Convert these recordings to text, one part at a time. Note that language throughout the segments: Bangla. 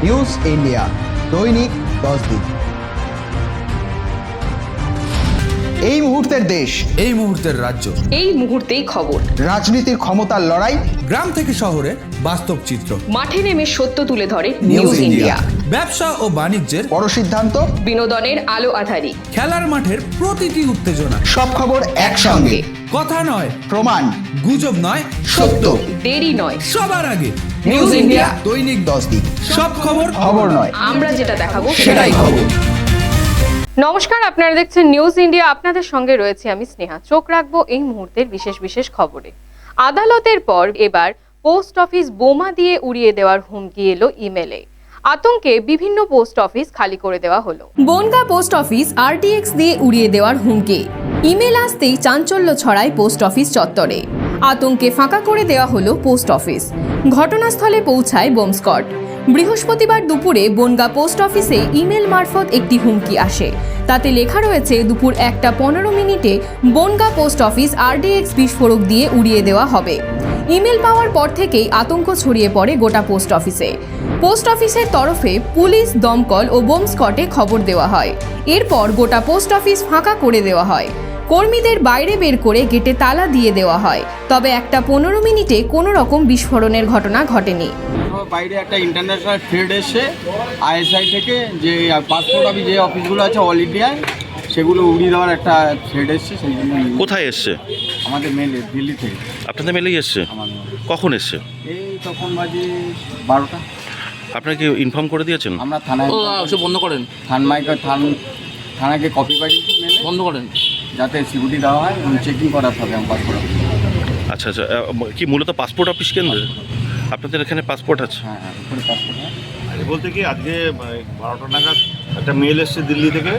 নিউজ ইন্ডিয়া দৈনিক 10 দিন। এই মুহূর্তের দেশ, এই মুহূর্তের রাজ্য, এই মুহূর্তেই খবর। রাজনীতির ক্ষমতার লড়াই, গ্রাম থেকে শহরে বাস্তব চিত্র, মাঠে নেমে সত্য তুলে ধরে নিউজ নিউজ ইন্ডিয়া। ইন্ডিয়া। ব্যবসা ও বাণিজ্যের বড় সিদ্ধান্ত, বিনোদনের আলো আঁধারি, খেলার মাঠের প্রতিটি উত্তেজনা, সব খবর একসঙ্গে। কথা নয়, প্রমাণ, গুজব নয়, সত্য। দেরি নয়, সবার আগে নিউজ ইন্ডিয়া দৈনিক 10 দিন। সব খবর খবর নয়, আমরা যেটা দেখাবো সেটাই খবর। নমস্কার, আপনারা দেখছেন নিউজ ইন্ডিয়া। আপনাদের সঙ্গে রয়েছে আমি স্নেহা। চোখ রাখবো এই মুহূর্তের বিশেষ বিশেষ খবরে। আদালতের পর এবার পোস্ট অফিস বোমা দিয়ে উড়িয়ে দেওয়ার হুমকি এলো ইমেলে। আতঙ্কে বিভিন্ন পোস্ট অফিস খালি করে দেওয়া হলো। বনগাঁ পোস্ট অফিস আরটিএক্স দিয়ে উড়িয়ে দেওয়ার হুমকি। ইমেল আসতেই চাঞ্চল্য ছড়ায় পোস্ট অফিস চত্বরে। আতঙ্কে ফাঁকা করে দেওয়া হলো পোস্ট অফিস। ঘটনাস্থলে পৌঁছায় বোম স্কোয়াড। বৃহস্পতিবার দুপুরে বনগাঁ পোস্ট অফিসে ইমেল মারফত একটি হুমকি আসে। তাতে লেখা রয়েছে দুপুর 1:15 বনগাঁ পোস্ট অফিস আরডিএক্স বিস্ফোরক দিয়ে উড়িয়ে দেওয়া হবে। ইমেল পাওয়ার পর থেকেই আতঙ্ক ছড়িয়ে পড়ে গোটা পোস্ট অফিসে। পোস্ট অফিসের তরফে পুলিশ, দমকল ও বোম স্কোয়াডে খবর দেওয়া হয়। এরপর গোটা পোস্ট অফিস ফাঁকা করে দেওয়া হয়। কর্মীদের বাইরে বের করে গেটে তালা দিয়ে দেওয়া হয়। তবে 1:15 কোনো রকম বিস্ফোরণের ঘটনা ঘটেনি। বাইরে একটা ইন্টারন্যাশনাল ট্রেড এসে আইএসআই থেকে যে পাসপোর্ট অফিস যে অফিসগুলো আছে অল ইন্ডিয়ায় সেগুলো উড়িয়ে দেওয়ার একটা থ্রেড এসছে, সেই জন্য কোথায় এসছে? আমাদের মেলে দিল্লি থেকে। আপনাদের মেলেই এসছে? আমাদের কখন এসছে? এই তখন বাজে 12টা। আপনাকে ইনফর্ম করে দিয়েছেন? আমরা থানায় সব বন্ধ করেন, থানাকে কপি পাঠিয়েছি মেলে, বন্ধ করেন। যাতে সিকিউরিটি দেওয়া হয় এবং চেকিং করাতে হবে আমার পাসপোর্ট অফিস। আচ্ছা আচ্ছা, কি মূলত পাসপোর্ট অফিস কেন্দ্র? আপনাদের এখানে পাসপোর্ট আছে? হ্যাঁ হ্যাঁ, উপরে পাসপোর্ট হয়। বলতে কি আজকে 12টা নাগাদ একটা মেল এসছে দিল্লি থেকে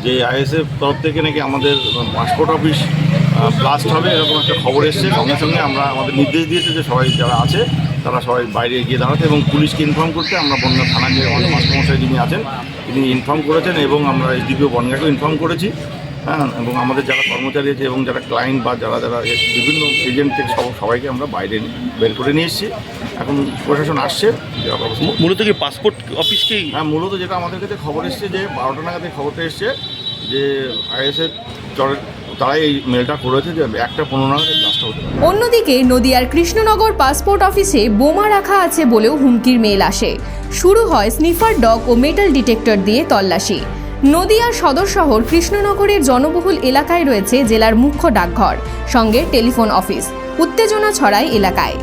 যে আইএসএফ তরফ থেকে নাকি আমাদের পাসপোর্ট অফিস ব্লাস্ট হবে, এরকম একটা খবর এসছে। সঙ্গে সঙ্গে আমরা আমাদের নির্দেশ দিয়েছে যে সবাই যারা আছে তারা সবাই বাইরে গিয়ে দাঁড়াতে এবং পুলিশকে ইনফর্ম করতে। আমরা বনগাঁ থানাকে আমাদের মাস্টারমশাই যিনি আছেন তিনি ইনফর্ম করেছেন এবং আমরা এসডিপিও বনগাঁকেও ইনফর্ম করেছি। হ্যাঁ, এবং আমাদের যারা কর্মচারী আছে এবং যারা ক্লায়েন্ট বা যারা যারা বিভিন্ন এজেন্ট থেকে সবাইকে আমরা বাইরে বের করে নিয়ে এসেছি। এখন প্রশাসন আসছে। মূলত কি পাসপোর্ট অফিসকেই? হ্যাঁ, মূলত যেটা আমাদের কাছে খবর এসছে যে 12টা নাগাদ খবরটা এসছে যে আইএসএফ তারাই এই মেলটা করেছে যে 1:15 নাগাদ ব্লাস্টটা হতে পারে। অন্যদিকে নদিয়ার কৃষ্ণনগর পাসপোর্ট অফিসে বোমা রাখা আছে বলেও হুমকির মেল আসে। শুরু হয় স্নিফার ডগ ও মেটাল ডিটেক্টর দিয়ে তল্লাশি। নদিয়ার সদর শহর কৃষ্ণনগরের জনবহুল এলাকায় রয়েছে জেলার মুখ্য ডাকঘর, সঙ্গে টেলিফোন অফিস। উত্তেজনা ছড়ায় এলাকায়।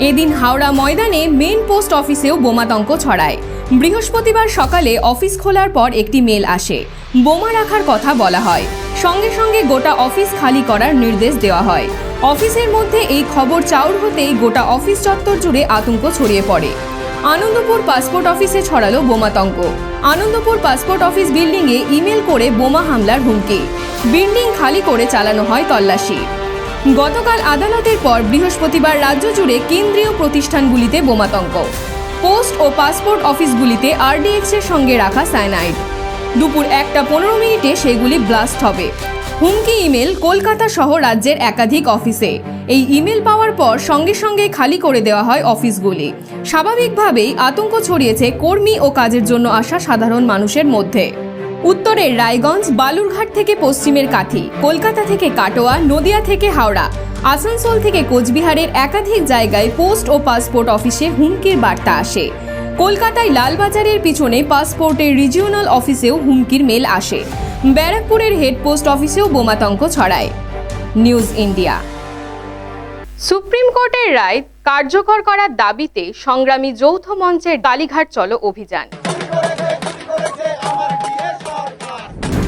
এদিন হাওড়া ময়দানে মেন পোস্ট অফিসেও বোমাতঙ্ক ছড়ায়। বৃহস্পতিবার সকালে অফিস খোলার পর একটি মেল আসে। বোমা রাখার কথা বলা হয়। সঙ্গে সঙ্গে গোটা অফিস খালি করার নির্দেশ দেওয়া হয়। অফিসের মধ্যে এই খবর চাউর হতেই গোটা অফিস চত্বর জুড়ে আতঙ্ক ছড়িয়ে পড়ে। আনন্দপুর পাসপোর্ট অফিসে ছড়ালো বোমাতঙ্ক। আনন্দপুর পাসপোর্ট অফিস বিল্ডিংয়ে ইমেল করে বোমা হামলার হুমকি। বিল্ডিং খালি করে চালানো হয় তল্লাশি। গতকাল আদালতের পর বৃহস্পতিবার রাজ্য জুড়ে কেন্দ্রীয় প্রতিষ্ঠানগুলিতে বোমাতঙ্ক। পোস্ট ও পাসপোর্ট অফিসগুলিতে আরডিএক্স এর সঙ্গে রাখা সায়ানাইড। দুপুর 1:15 সেগুলি ব্লাস্ট হবে। হুমকি ইমেল কলকাতা সহ রাজ্যের একাধিক অফিসে। এই ইমেল পাওয়ার পর সঙ্গে সঙ্গে খালি করে দেওয়া হয় অফিসগুলি। স্বাভাবিকভাবেই আতঙ্ক ছড়িয়েছে কর্মী ও কাজের জন্য আসা সাধারণ মানুষের মধ্যে। উত্তরের রায়গঞ্জ, বালুরঘাট থেকে পশ্চিমের কাঁথি, কলকাতা থেকে কাটোয়া, নদিয়া থেকে হাওড়া, আসানসোল থেকে কোচবিহারের একাধিক জায়গায় পোস্ট ও পাসপোর্ট অফিসে হুমকির বার্তা আসে। কলকাতায় লালবাজারের পিছনে পাসপোর্টের রিজিওনাল অফিসেও হুমকির মেল আসে। ব্যারাকপুরের হেড পোস্ট অফিসেও বোমাতঙ্ক ছড়ায়। News India. সুপ্রিম কোর্টের রায় কার্যকর করার দাবিতে সংগ্রামী যৌথ মঞ্চের কালীঘাট চলো অভিযান।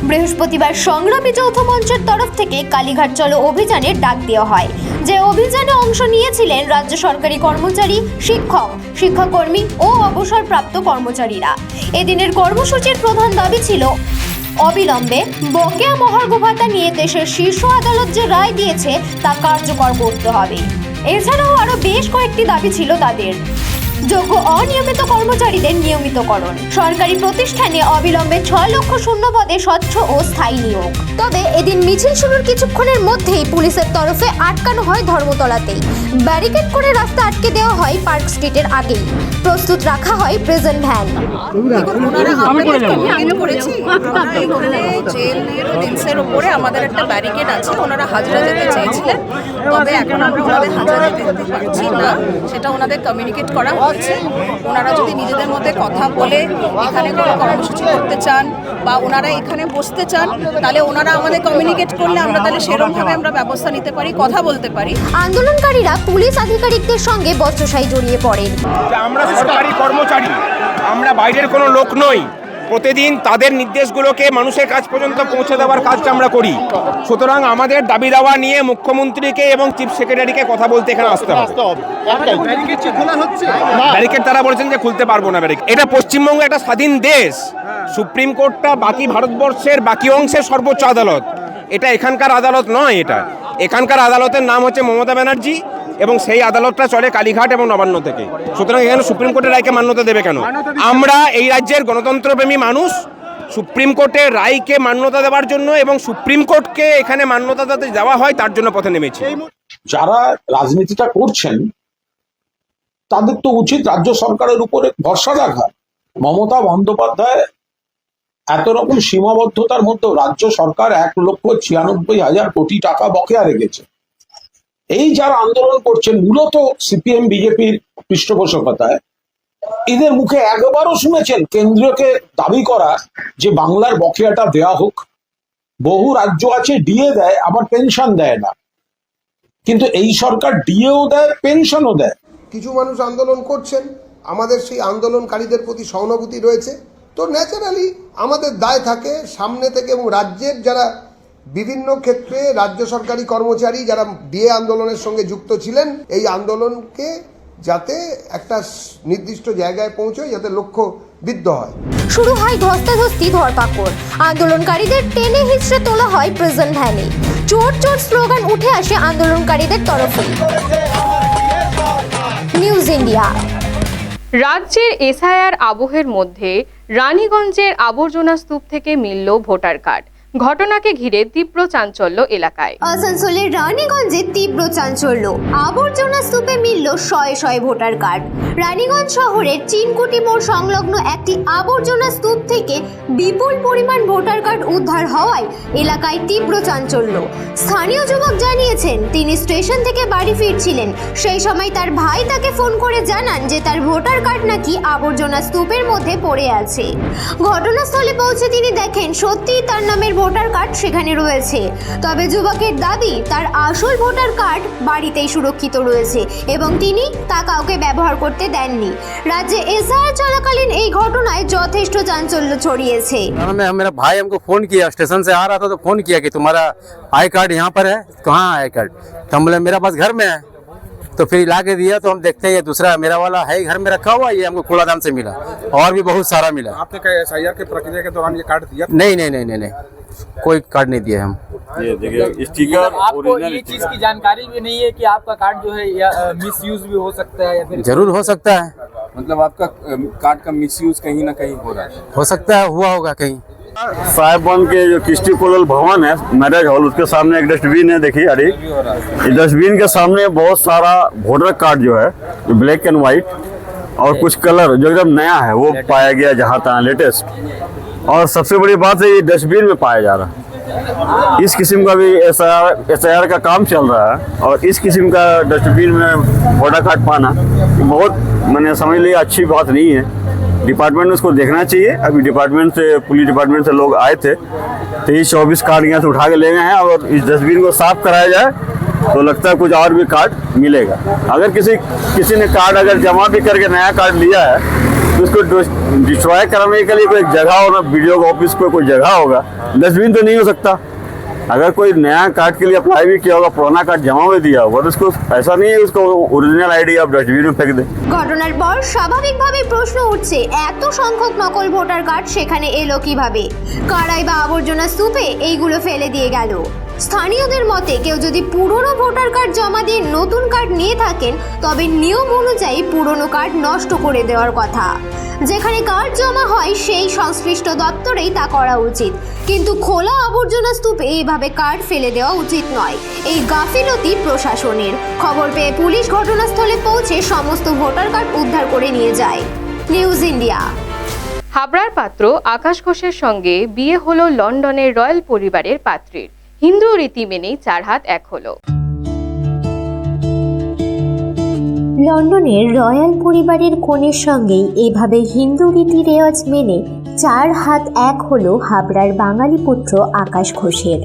বৃহস্পতিবার সংগ্রামী যৌথ মঞ্চের তরফ থেকে কালীঘাট চলো অভিযানের ডাক দেওয়া হয়। যে অভিযানে অংশ নিয়েছিলেন রাজ্য সরকারি কর্মচারী, শিক্ষক, শিক্ষাকর্মী ও অবসরপ্রাপ্ত কর্মচারীরা। এদিনের কর্মসূচির প্রধান দাবি ছিল অবিলম্বে বকেয়া মহার্ঘ ভাতা নিয়ে দেশের শীর্ষ আদালত যে রায় দিয়েছে তা কার্যকর করতে হবে। এছাড়াও আরও বেশ কয়েকটি দাবি ছিল তাদের। যোগ্য অনিয়মিত কর্মচারীদের নিয়মিতকরণ, সরকারি প্রতিষ্ঠানে অবিলম্বে 6 লক্ষ শূন্য পদে স্বচ্ছ ও স্থায়ী নিয়োগ। তবে এদিন মিছিল শুরুর কিছুক্ষণের মধ্যেই পুলিশের তরফে আটকানো হয় ধর্মতলাতেই। ব্যারিকেড করে রাস্তা আটকে দেওয়া হয় পার্ক স্ট্রিটের আগেই। প্রস্তুত রাখা হয় প্রেজেন্ট ভ্যান। জেলের উপরে আমাদের একটা ব্যারিকেড আছে, ওনারা হাজরা যেতে চেয়েছিলেন, তবে এখন আমরা ওনাদের হাজরা যেতে দিতে পারছি না, সেটা ওনাদের কমিউনিকেট করা হচ্ছে। ওনারা যদি নিজেদের মধ্যে কথা বলে এখানে কোনো কর্মসূচি করতে চান বা ওনারা এখানে বসতে চান, তাহলে ওনারা আমাদের কমিউনিকেট করলে আমরা তাহলে সেরকমভাবে আমরা ব্যবস্থা নিতে পারি, কথা বলতে পারি। আন্দোলনকারীরা পুলিশ আধিকারিকদের সঙ্গে বচসায় জড়িয়ে পড়েন। আমরা সরকারি কর্মচারী, আমরা বাইরের কোনো লোক নই। প্রতিদিন তাদের নির্দেশগুলোকে মানুষের কাছ পর্যন্ত পৌঁছে দেওয়ার কাজটা আমরা করি। সুতরাং আমাদের দাবি দাওয়া নিয়ে মুখ্যমন্ত্রীকে এবং চিফ সেক্রেটারিকে কথা বলতে এখানে আসতে হবে। ব্যারিকেড তারা বলেছেন যে খুলতে পারবো না ব্যারিকেড। এটা পশ্চিমবঙ্গ একটা স্বাধীন দেশ, সুপ্রিম কোর্টটা বাকি ভারতবর্ষের বাকি অংশের সর্বোচ্চ আদালত, এটা এখানকার আদালত নয়। এটা এখানকার আদালতের নাম হচ্ছে মমতা ব্যানার্জি এবং সেই আদালতটা চলে কালীঘাট এবং নবান্ন থেকে। সুতরাং এখানে সুপ্রিম কোর্টের রায়কে মান্যতা দেবে কেন? আমরা এই রাজ্যের গণতন্ত্রপ্রেমী মানুষ, সুপ্রিম কোর্টের রায়কে মান্যতা দেওয়ার জন্য এবং সুপ্রিম কোর্টকে এখানে মান্যতা যাতে দেওয়া হয় তার জন্য পথে নেমেছি। যারা রাজনীতিটা করছেন তাদের তো উচিত রাজ্য সরকারের উপরে ভরসা রাখা। মমতা বন্দ্যোপাধ্যায় এত রকম সীমাবদ্ধতার মধ্যে রাজ্য সরকার 1,96,000 কোটি টাকা বকেয়া রেখেছে। এই যারা আন্দোলন করছেন মূলত সিপিএম বিজেপির পৃষ্ঠপোষকতায়, এদের মুখে একবারও শুনেছেন কেন্দ্রকে দাবি করা যে বাংলার বকেয়াটা দেয়া হোক? বহু রাজ্য আছে ডিএ দেয় আবার পেনশন দেয় না, কিন্তু এই সরকার ডিএও দেয় পেনশনও দেয়। কিছু মানুষ আন্দোলন করছেন, আমাদের সেই আন্দোলনকারীদের প্রতি সহানুভূতি রয়েছে, তো ন্যাচারালি আমাদের দায় থাকে সামনে থেকে এবং রাজ্যের যারা বিভিন্ন ক্ষেত্রে রাজ্য সরকারি কর্মচারী যারা ডিএ আন্দোলনের সঙ্গে যুক্ত ছিলেন, এই আন্দোলনকে যাতে একটা নির্দিষ্ট জায়গায় পৌঁছয়, যাতে লক্ষ্য বিদ্ধ হয়। শুরু হয় ধস্তাধস্তি, ধরপাকড়। আন্দোলনকারীদের টেনে হিচড়ে তোলা হয় প্রেজেন্ট ভ্যানে। চোর চোর স্লোগান উঠে আসে আন্দোলনকারীদের তরফে। News India. রাজ্যের এসআইআর আবহের মধ্যে রানীগঞ্জের আবর্জনা স্তূপ থেকে মিলল ভোটার কার্ড। ঘটনাকে ঘিরে তীব্র চাঞ্চল্য এলাকায়। আসানসোলের রানীগঞ্জে তীব্র চাঞ্চল্য। আবর্জনা স্তূপে মিলল শয়ে শয়ে ভোটার কার্ড। রানীগঞ্জ শহরের চিনকুটি মোড় সংলগ্ন একটি আবর্জনা স্তূপ থেকে বিপুল পরিমাণ ভোটার কার্ড উদ্ধার হওয়ায় এলাকায় তীব্র চাঞ্চল্য। স্থানীয় যুবক জানিয়েছেন, তিনি স্টেশন থেকে বাড়ি ফিরছিলেন, সেই সময় তার ভাই তাকে ফোন করে জানান যে তার ভোটার কার্ড নাকি আবর্জনা স্তূপের মধ্যে পড়ে আছে। ঘটনাস্থলে পৌঁছে তিনি দেখেন সত্যিই তার নামের ভোটার কার্ড সেখানে রয়েছে। তবে যুবকের দাবি তার আসল ভোটার কার্ড বাড়িতেই সুরক্ষিত রয়েছে এবং তিনি তা কাউকে ব্যবহার করতে দেননি। রাজ্যে এসআইআর চলাকালীন এই ঘটনায় যথেষ্ট চাঞ্চল্য ছড়িয়েছে। मेरा भाई हमको फोन किया, स्टेशन से आ रहा था तो फोन किया कि तुम्हारा आई कार्ड यहाँ पर है। कहाँ आई कार्ड? तो हम बोले मेरा पास घर में है। तो फिर ला के दिया तो हम देखते हैं ये दूसरा मेरा वाला है घर में रखा हुआ, ये हमको कूड़ादान से मिला और भी बहुत सारा मिला। आपने क्या एसआईआर के प्रक्रिया के दौरान ये कार्ड दिया? नहीं नहीं नहीं नहीं नहीं, कोई कार्ड नहीं दिया हम। ये देखिए स्टिकर, आपको ये चीज की जानकारी भी नहीं है कि आपका कार्ड जो है मिस यूज भी हो सकता है या फिर जरूर हो सकता है, मतलब आपका कार्ड का मिस यूज कहीं ना कहीं हो रहा है? हो सकता है, हुआ होगा कहीं। साहिबगंज के जो कृष्टि कोलल भवन है मैरिज हॉल, उसके सामने एक डस्टबिन है, देखिए अरे इस डस्टबिन के सामने बहुत सारा वोटर कार्ड जो है ब्लैक एंड व्हाइट और कुछ कलर जो एकदम नया है वो पाया गया जहाँ तहाँ लेटेस्ट। और सबसे बड़ी बात है ये डस्टबिन में पाया जा रहा है। इस किस्म का भी एसआईआर का काम चल रहा है और इस किस्म का डस्टबिन में वोटर कार्ड पाना बहुत मैंने समझ लिया अच्छी बात नहीं है। डिपार्टमेंट में उसको देखना चाहिए। अभी डिपार्टमेंट से पुलिस डिपार्टमेंट से लोग आए थे, 23-24 कार्ड यहाँ से उठा के ले गए हैं और इस डस्टबिन को साफ कराया जाए तो लगता है कुछ और भी कार्ड मिलेगा। अगर किसी ने कार्ड अगर जमा भी करके नया कार्ड लिया है तो उसको डिस्ट्रॉय कराने के लिए कोई जगह होगा, वीडियो ऑफिस को कोई जगह होगा, डस्टबिन तो नहीं हो सकता। अगर कोई नया कार्ड के लिए अप्लाई भी किया होगा, पुराना कार्ड जमा में दिया होगा, तो उसको ऐसा नहीं है उसको ओरिजिनल आईडी आप डस्टबिन में फेंक दे। ঘটনার পর স্বাভাবিকভাবে প্রশ্ন উঠছে, এত সংখ্যক নকল ভোটার কার্ড সেখানে এলো কিভাবে? কারাই বা আবর্জনা স্তূপে এইগুলো ফেলে দিয়ে গেল। স্থানীয়দের মতে কেউ যদি পুরনো ভোটার কার্ড জমা দিয়ে নতুন কার্ড নিয়ে থাকেন তবে নিয়ম অনুযায়ী পুরনো কার্ড নষ্ট করে দেওয়ার কথা। যেখানে কার্ড জমা হয় সেই সংশ্লিষ্ট দপ্তরেই তা করা উচিত, কিন্তু খোলা আবর্জনা স্তূপে এইভাবে কার্ড ফেলে দেওয়া উচিত নয়। এই গাফিলতি প্রশাসনের। খবর পেয়ে পুলিশ ঘটনাস্থলে পৌঁছে সমস্ত ভোটার কার্ড উদ্ধার করে নিয়ে যায়। News India. হাবড়ার পাত্র আকাশ ঘোষের সঙ্গে বিয়ে হলো লন্ডনের রয়্যাল পরিবারের পাত্রীর। হিন্দু রীতি মেনেই 4 হাত 1 হলো। লন্ডনের রয়্যাল পরিবারের কনের সঙ্গেই এভাবে হিন্দু রীতি রেওয়াজ মেনে 4 হাত 1 হলো হাবড়ার বাঙালি পুত্র আকাশ ঘোষের।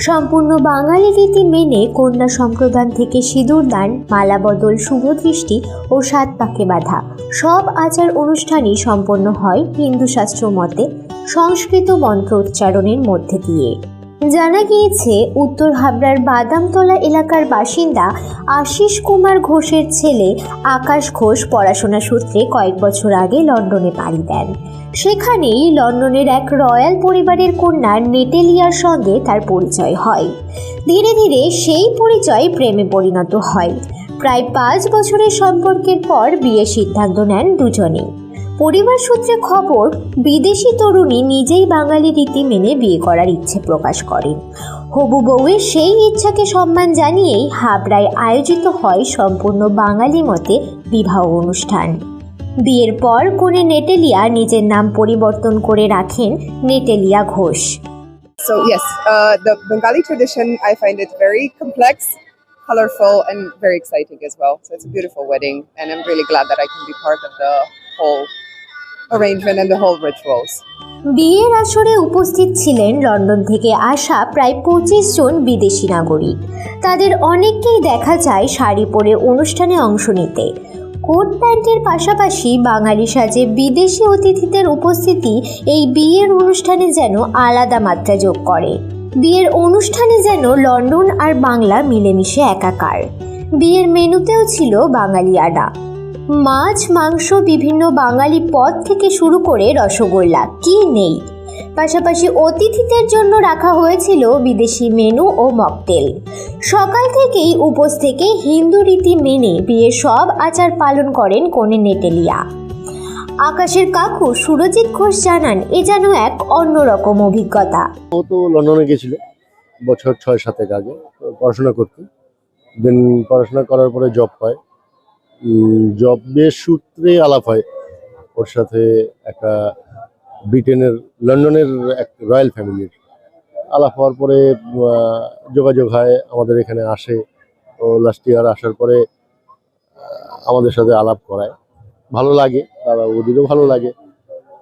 সম্পূর্ণ বাঙালি রীতি মেনে কন্যা সম্প্রদান থেকে সিঁদুর দান, মালা বদল, শুভদৃষ্টি ও 7 পাকে বাঁধা সব আচার অনুষ্ঠানই সম্পন্ন হয় হিন্দু শাস্ত্র মতে সংস্কৃত মন্ত্র উচ্চারণের মধ্যে দিয়ে। জানা গিয়েছে উত্তর হাবড়ার বাদামতলা এলাকার বাসিন্দা আশিস কুমার ঘোষের ছেলে আকাশ ঘোষ পড়াশোনা সূত্রে কয়েক বছর আগে লন্ডনে পাড়ি দেন। সেখানেই লন্ডনের এক রয়্যাল পরিবারের কন্যা নেটেলিয়ার সঙ্গে তার পরিচয় হয়। ধীরে ধীরে সেই পরিচয় প্রেমে পরিণত হয়। প্রায় 5 বছরের সম্পর্কের পর বিয়ের সিদ্ধান্ত নেন দুজনেই। পরিবার সূত্রে খবর, বিদেশি তরুণী নিজেই বাঙালি রীতি মেনে বিয়ে করার ইচ্ছে প্রকাশ করেন। হবু বউয়ের সেই ইচ্ছাকে সম্মান জানিয়েই হাবড়ায় আয়োজিত হয় সম্পূর্ণ বাঙালি মতে বিবাহ অনুষ্ঠান। বিয়ের পর কনে নেটেলিয়া নিজের নাম পরিবর্তন করে রাখেন নেটেলিয়া Ghosh. So yes, the Bengali tradition, I find it very complex, colorful and very exciting as well. So it's a beautiful wedding and I'm really glad that I can be part of the whole arrangement and the whole rituals. বিয়ের আসরে উপস্থিত ছিলেন লন্ডন থেকে আসা প্রায় 25 জন বিদেশি নাগরিক। তাদের অনেককেই দেখা যায় শাড়ি পরে অনুষ্ঠানে অংশ নিতে। কোট প্যান্টের পাশাপাশি বাঙালি সাজে বিদেশি অতিথিদের উপস্থিতি এই বিয়ের অনুষ্ঠানে যেন আলাদা মাত্রা যোগ করে। বিয়ের অনুষ্ঠানে যেন লন্ডন আর বাংলা মিলেমিশে একাকার। বিয়ের মেনুতেও ছিল বাঙালি আডা, মাছ, মাংস, বিভিন্ন বাঙালি পদ থেকে শুরু করে রসগোল্লা কি নেই। পাশাপাশি অতিথিদের জন্য রাখা হয়েছিল বিদেশি মেনু ও মকটেল। সকাল থেকেই উপোস থেকে হিন্দু রীতি মেনে বিয়ের সব আচার পালন করেন কনে নেটেলিয়া। আকাশের কাকু সুরজিৎ ঘোষ জানান, এ যেন এক অন্যরকম অভিজ্ঞতা। ও তো লন্ডনে গেছিল বছর 6-7 আগে পড়াশোনা করতে, দেন পড়াশোনা করার পরে জব পায়। জবের সূত্রে আলাপ হয় ওর সাথে একটা ব্রিটেনের লন্ডনের এক রয়্যাল ফ্যামিলির। আলাপ হওয়ার পরে যোগাযোগ হয়, আমাদের এখানে আসে। ও লাস্ট ইয়ার আসার পরে আমাদের সাথে আলাপ করায়, ভালো লাগে, দাদা ওদেরও ভালো লাগে।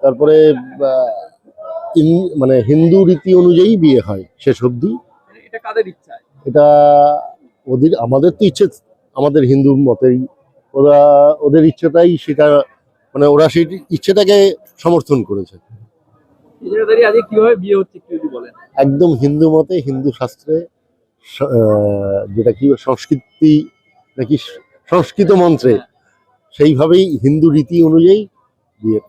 তারপরে মানে হিন্দু রীতি অনুযায়ী বিয়ে হয় শেষ অবধি। এটা কাদের ইচ্ছা? এটা ওদের, আমাদের তো ইচ্ছে, আমাদের হিন্দু মতেই ওদের ইচ্ছেটাই সেটা, মানে ওরা সেই ইচ্ছেটাকে সমর্থন করেছে। কিভাবে বিয়ে হচ্ছে একটু যদি বলেন। একদম হিন্দু মতে, হিন্দু শাস্ত্রে, যেটা কি সংস্কৃতি নাকি সংস্কৃত মন্ত্রে, সেইভাবেই হিন্দু রীতি অনুযায়ী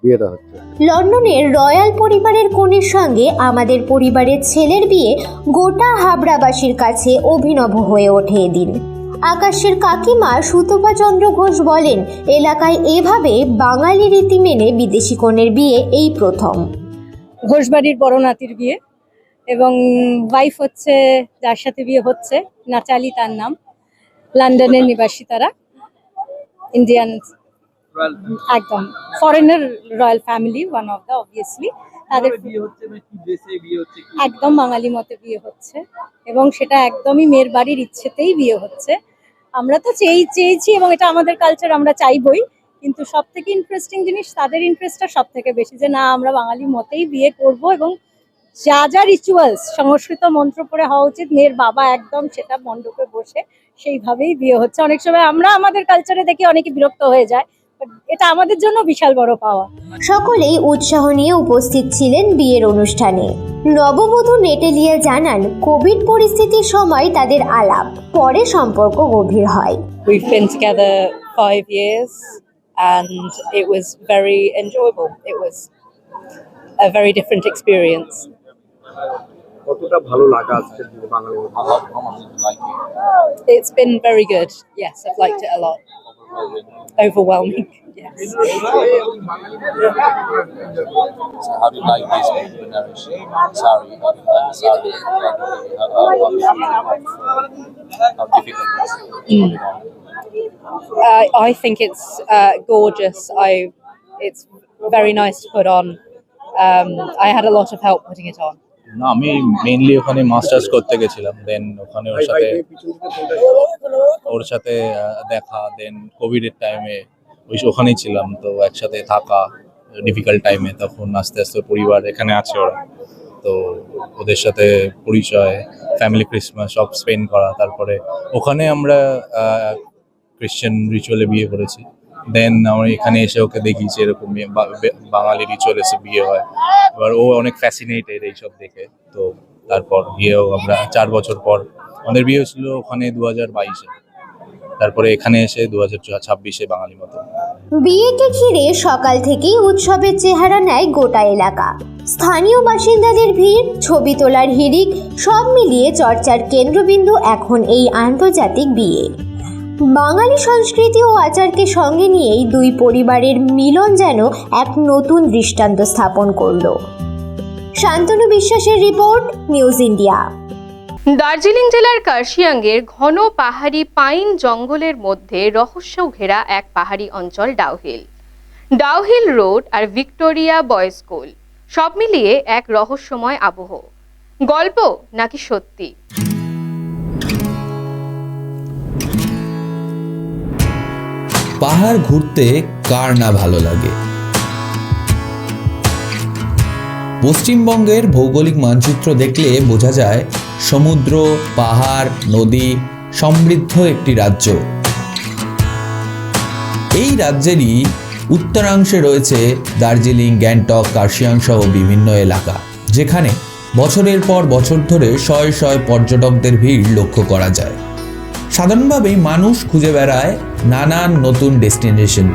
বিয়েটা হচ্ছে। লন্ডনের রয়্যাল পরিবারের কনের সঙ্গে আমাদের পরিবারের ছেলের বিয়ে গোটা হাবড়াবাসীর কাছে অভিনব হয়ে ওঠে এদিন। আকাশের কাকিমা সুতপা চন্দ্র ঘোষ বলেন, এলাকায় এভাবে বাঙালি রীতি মেনে বিদেশি কনের বিয়ে এই প্রথম। ঘোষবাড়ির বড় নাতির বিয়ে, এবং ওয়াইফ হচ্ছে যার সাথে বিয়ে হচ্ছে নাচালি, তার নাম, লন্ডনের নিবাসী তারা, ইন্ডিয়ান, একদম foreigner royal family, one of the obviously. তাদের বিয়ে হচ্ছে মানে কি ড্রেসে বিয়ে হচ্ছে? একদম বাঙালি মতে বিয়ে হচ্ছে এবং সেটা একদমই মেয়ের বাড়ির ইচ্ছেতেই বিয়ে হচ্ছে। আমরা তো চেয়েছি এবং এটা আমাদের কালচার, আমরা চাইবই, কিন্তু সব থেকে ইন্টারেস্টিং জিনিস তাদের ইন্টারেস্টটা সব থেকে বেশি, যে না আমরা বাঙালি মতেই বিয়ে করব এবং যা যা রিচুয়ালস সংস্কৃত মন্ত্র পড়ে হওয়া উচিত, মেয়ের বাবা একদম সেটা মণ্ডপে বসে সেইভাবেই বিয়ে হচ্ছে। অনেক সময় আমরা আমাদের কালচারে দেখি অনেকে বিরক্ত হয়ে যায়, এটা আমাদের জন্য বিশাল বড় পাওয়া। সকলেই উৎসাহ নিয়ে উপস্থিত ছিলেন বিয়ের অনুষ্ঠানে। নববধূ নেটেলিয়া জানান, কোভিড পরিস্থিতির সময় তাদের আলাপ, পরে সম্পর্ক গভীর হয়। We've been together 5 years and it was very enjoyable. It was a very different experience. কতটা ভালো লাগা আজকের দিনে বাঙালির It's been very good. Yes, I've liked it a lot. Overwhelming. Yes. So how do you like this narration? Sorry, how difficult is it? I think it's gorgeous. It's very nice to put on. I had a lot of help putting it on. না, আমি মেইনলি ওখানে মাস্টার্স করতে গেছিলাম, দেন ওখানে ওর সাথে দেখা, দেন কোভিডের টাইমে ওখানেই ছিলাম, তো একসাথে থাকা ডিফিকাল্ট টাইমে, তখন আস্তে আস্তে পরিবার এখানে আছে ওরা, তো ওদের সাথে পরিচয়, ফ্যামিলি ক্রিসমাস সব স্পেন্ড করা, তারপরে ওখানে আমরা ক্রিশ্চিয়ান রিচুয়ালে বিয়ে করেছি, দেন আমরা এখানে এসে ওকে দেখিয়েছি এরকম বাঙালি রিচুয়াল এসে বিয়ে হয়, এবার ও অনেক ফ্যাসিনেটেড এইসব দেখে, তো তারপর বিয়েও আমরা 4 বছর পর, আমাদের বিয়ে হয়েছিল ওখানে 2022-এ, তারপরে এখানে এসে 2026-এ বাঙালি মতো। বিয়েকে ঘিরে সকাল থেকেই উৎসবের চেহারা নেয় গোটা এলাকা। স্থানীয় বাসিন্দাদের ভিড়, ছবি তোলার হিড়িক, সব মিলিয়ে চর্চার কেন্দ্রবিন্দু এখন এই আন্তর্জাতিক বিয়ে। বাঙালি সংস্কৃতি ও আচারকে সঙ্গে নিয়েই দুই পরিবারের মিলন যেন এক নতুন দৃষ্টান্ত স্থাপন করল। শান্তনু বিশ্বাসের রিপোর্ট, নিউজ ইন্ডিয়া। দার্জিলিং জেলার কার্শিয়াংয়ের ঘন পাহাড়ি পাইন জঙ্গলের মধ্যে রহস্য ঘেরা এক পাহাড়ি অঞ্চল ডাউহিল রোড আর ভিক্টোরিয়া বয়েজ স্কুল, সব মিলিয়ে এক রহস্যময় আবহ। গল্প নাকি সত্যি? পাহাড় ঘুরতে কার না ভালো লাগে। পশ্চিমবঙ্গের ভৌগোলিক মানচিত্র দেখলে বোঝা যায় সমুদ্র, পাহাড়, নদী সমৃদ্ধ একটি রাজ্য। এই রাজ্যেরই উত্তরাংশে রয়েছে দার্জিলিং, গ্যাংটক, কার্শিয়াং সহ বিভিন্ন এলাকা, যেখানে বছরের পর বছর ধরে শয়ে শয়ে পর্যটকদের ভিড় লক্ষ্য করা যায়। সাধারণভাবেই মানুষ খুঁজে বেড়ায় নানান নতুন ডেস্টিনেশন।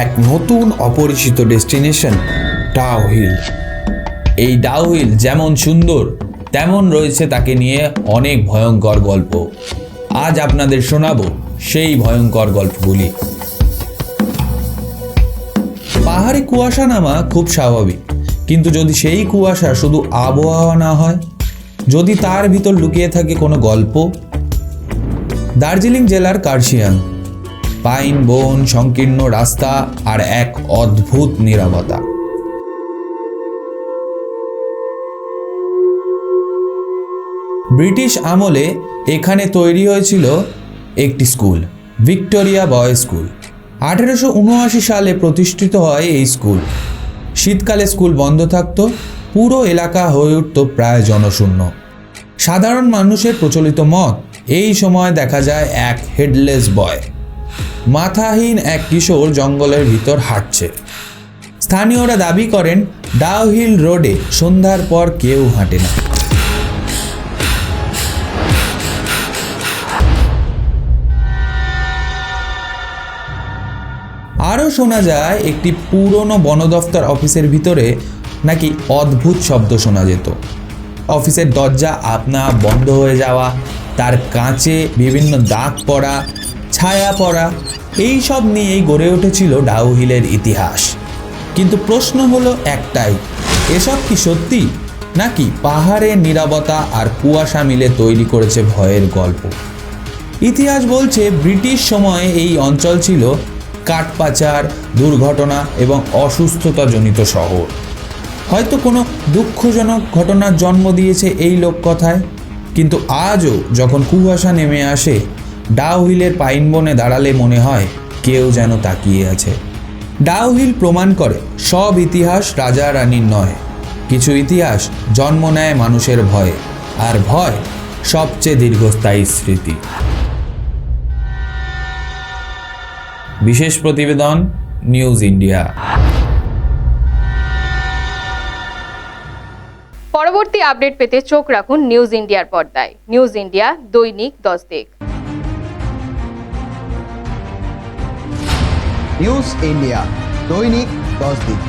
এক নতুন অপরিচিত ডেস্টিনেশন ডাউহিল। এই ডাউহিল যেমন সুন্দর, তেমন রয়েছে তাকে নিয়ে অনেক ভয়ঙ্কর গল্প। আজ আপনাদের শোনাবো সেই ভয়ঙ্কর গল্পগুলি। পাহাড়ে কুয়াশা নামা খুব স্বাভাবিক, কিন্তু যদি সেই কুয়াশা শুধু আবহাওয়া না হয়, যদি তার ভিতর লুকিয়ে থাকে কোনো গল্প। দার্জিলিং জেলার কার্শিয়াং, পাইন বন, সংকীর্ণ রাস্তা আর এক অদ্ভুত নীরবতা। ব্রিটিশ আমলে এখানে তৈরি হয়েছিল একটি স্কুল, ভিক্টোরিয়া বয়েজ স্কুল। 1879 সালে প্রতিষ্ঠিত হয় এই স্কুল। শীতকালে স্কুল বন্ধ থাকতো, পুরো এলাকা হয়ে উঠত প্রায় জনশূন্য। সাধারণ মানুষের প্রচলিত মত, এই সময় দেখা যায় এক হেডলেস বয়, মাথাহীন এক কিশোর জঙ্গলের ভিতর হাঁটছে। স্থানীয়রা দাবি করেন ডাউহিল রোডে সন্ধ্যার পর কেউ হাঁটে না। আরও শোনা যায় একটি পুরনো বন দফতর অফিসের ভিতরে নাকি অদ্ভুত শব্দ শোনা যেত। অফিসের দরজা আপনা বন্ধ হয়ে যাওয়া, তার কাঁচে বিভিন্ন দাগ পড়া, ছায়া পড়া, এই সব নিয়েই গড়ে উঠেছিল ডাউহিলের ইতিহাস। কিন্তু প্রশ্ন হলো একটাই, এসব কি সত্যি, নাকি পাহাড়ের নীরবতা আর কুয়াশা মিলে তৈরি করেছে ভয়ের গল্প? ইতিহাস বলছে ব্রিটিশ সময়ে এই অঞ্চল ছিল কাঠপাচার, দুর্ঘটনা এবং অসুস্থতাজনিত শহর। হয়তো কোনো দুঃখজনক ঘটনার জন্ম দিয়েছে এই লোককথায়। কিন্তু আজও যখন কুয়াশা নেমে আসে, ডাউহিলের পাইন বনে দাঁড়ালে মনে হয় কেউ যেন তাকিয়ে আছে। ডাউহিল প্রমাণ করে সব ইতিহাস রাজা রানীর নয়, কিছু ইতিহাস জন্ম নেয় মানুষের ভয়ে, আর ভয় সবচেয়ে দীর্ঘস্থায়ী স্মৃতি। বিশেষ প্রতিবেদন, নিউজ ইন্ডিয়া। পরবর্তী আপডেট পেতে চোখ রাখুন নিউজ ইন্ডিয়ার পর্দায়। নিউজ ইন্ডিয়া, দৈনিক 10 দিক। নিউজ ইন্ডিয়া, দৈনিক 10 দিক।